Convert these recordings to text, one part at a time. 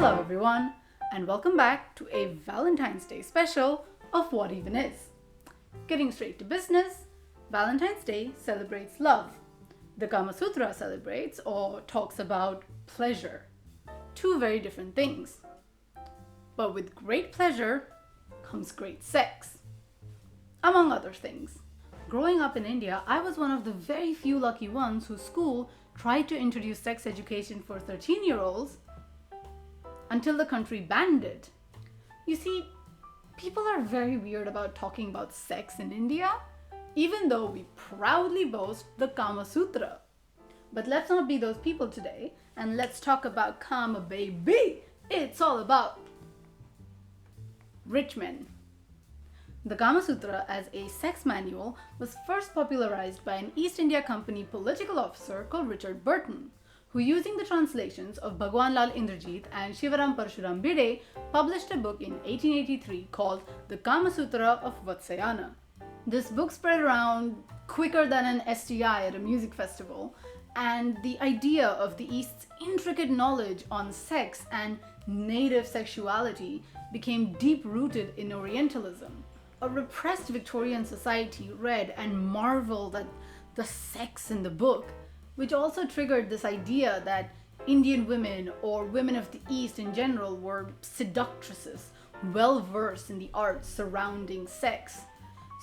Hello everyone, and welcome back to a Valentine's Day special of What Even Is. Getting straight to business, Valentine's Day celebrates love. The Kamasutra celebrates or talks about pleasure. Two very different things. But with great pleasure comes great sex. Among other things. Growing up in India, I was one of the very few lucky ones whose school tried to introduce sex education for 13-year-olds until the country banned it. You see, people are very weird about talking about sex in India, even though we proudly boast the Kamasutra. But let's not be those people today, and let's talk about Kama, baby! It's all about rich men. The Kamasutra as a sex manual was first popularized by an East India Company political officer called Richard Burton, who, using the translations of Bhagwan Indraji and Shivaram Parshuram Bide, published a book in 1883 called The Kamasutra of Vatsayana. This book spread around quicker than an STI at a music festival, and the idea of the East's intricate knowledge on sex and native sexuality became deep-rooted in Orientalism. A repressed Victorian society read and marveled at the sex in the book, which also triggered this idea that Indian women or women of the East in general were seductresses, well versed in the arts surrounding sex.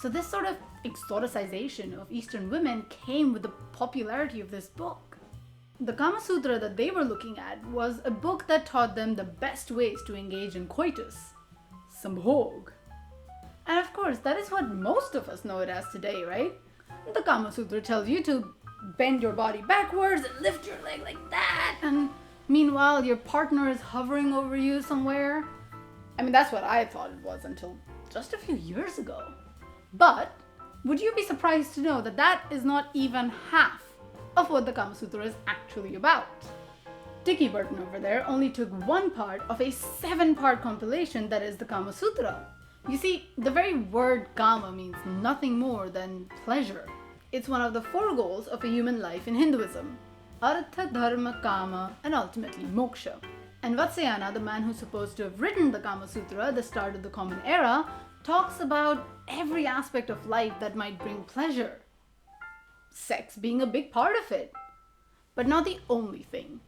So this sort of exoticization of Eastern women came with the popularity of this book. The Kama Sutra that they were looking at was a book that taught them the best ways to engage in coitus, sambhog. And of course, that is what most of us know it as today, right? The Kama Sutra tells you to bend your body backwards and lift your leg like that, and meanwhile your partner is hovering over you somewhere. I mean, that's what I thought it was until just a few years ago. But would you be surprised to know that that is not even half of what the Kama Sutra is actually about? Dickie Burton over there only took one part of a 7-part compilation that is the Kama Sutra. You see, the very word Kama means nothing more than pleasure. It's one of the 4 goals of a human life in Hinduism: Artha, Dharma, Kama, and ultimately Moksha. And Vatsayana, the man who's supposed to have written the Kama Sutra at the start of the Common Era, talks about every aspect of life that might bring pleasure. Sex being a big part of it. But not the only thing.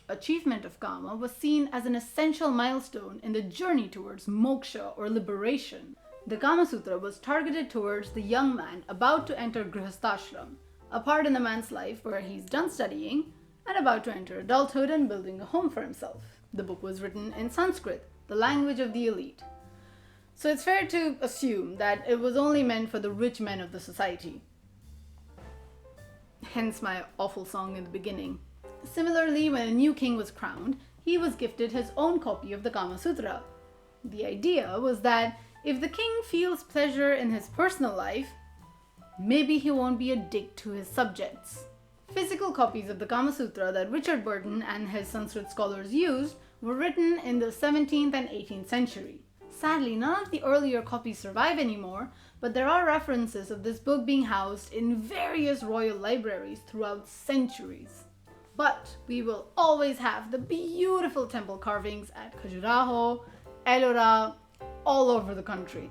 Achievement of Kama was seen as an essential milestone in the journey towards moksha or liberation. The Kama Sutra was targeted towards the young man about to enter grihasthashram, a part in the man's life where he's done studying and about to enter adulthood and building a home for himself. The book was written in Sanskrit, the language of the elite. So it's fair to assume that it was only meant for the rich men of the society. Hence my awful song in the beginning. Similarly, when a new king was crowned, he was gifted his own copy of the Kama Sutra. The idea was that if the king feels pleasure in his personal life, maybe he won't be a dick to his subjects. Physical copies of the Kama Sutra that Richard Burton and his Sanskrit scholars used were written in the 17th and 18th century. Sadly, none of the earlier copies survive anymore, but there are references of this book being housed in various royal libraries throughout centuries. But we will always have the beautiful temple carvings at Khajuraho, Ellora, all over the country.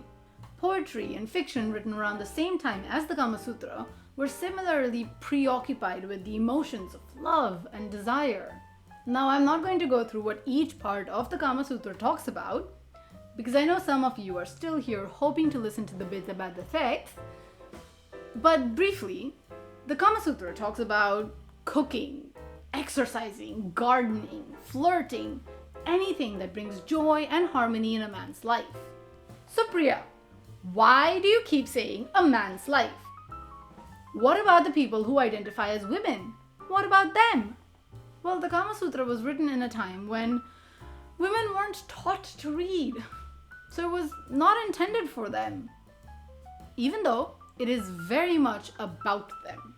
Poetry and fiction written around the same time as the Kama Sutra were similarly preoccupied with the emotions of love and desire. Now, I'm not going to go through what each part of the Kama Sutra talks about, because I know some of you are still here hoping to listen to the bit about the text. But briefly, the Kama Sutra talks about cooking, exercising, gardening, flirting, anything that brings joy and harmony in a man's life. So Priya, why do you keep saying a man's life? What about the people who identify as women? What about them? Well, the Kama Sutra was written in a time when women weren't taught to read, so it was not intended for them, even though it is very much about them.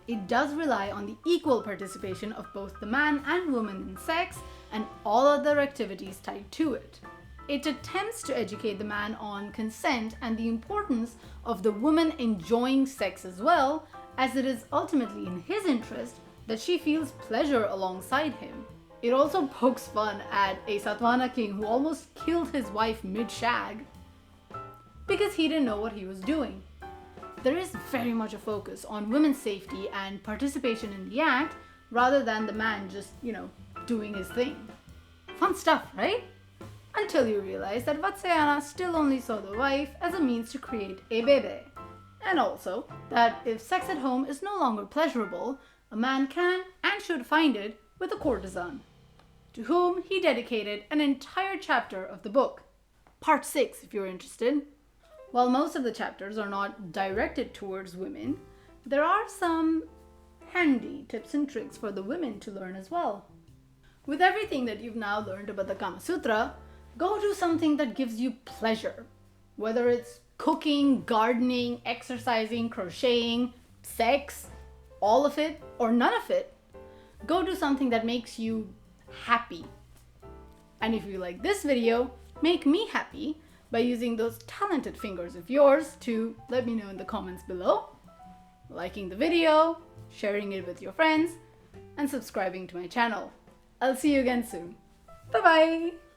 It does rely on the equal participation of both the man and woman in sex and all other activities tied to it. It attempts to educate the man on consent and the importance of the woman enjoying sex as well, as it is ultimately in his interest that she feels pleasure alongside him. It also pokes fun at a Satvana king who almost killed his wife mid-shag because he didn't know what he was doing. There is very much a focus on women's safety and participation in the act rather than the man just, doing his thing. Fun stuff, right? Until you realize that Vatsayana still only saw the wife as a means to create a baby. And also that if sex at home is no longer pleasurable, a man can and should find it with a courtesan, to whom he dedicated an entire chapter of the book. Part 6 if you're interested. While most of the chapters are not directed towards women, there are some handy tips and tricks for the women to learn as well. With everything that you've now learned about the Kamasutra, go do something that gives you pleasure. Whether it's cooking, gardening, exercising, crocheting, sex, all of it or none of it. Go do something that makes you happy. And if you like this video, make me happy by using those talented fingers of yours to let me know in the comments below, liking the video, sharing it with your friends, and subscribing to my channel. I'll see you again soon. Bye bye!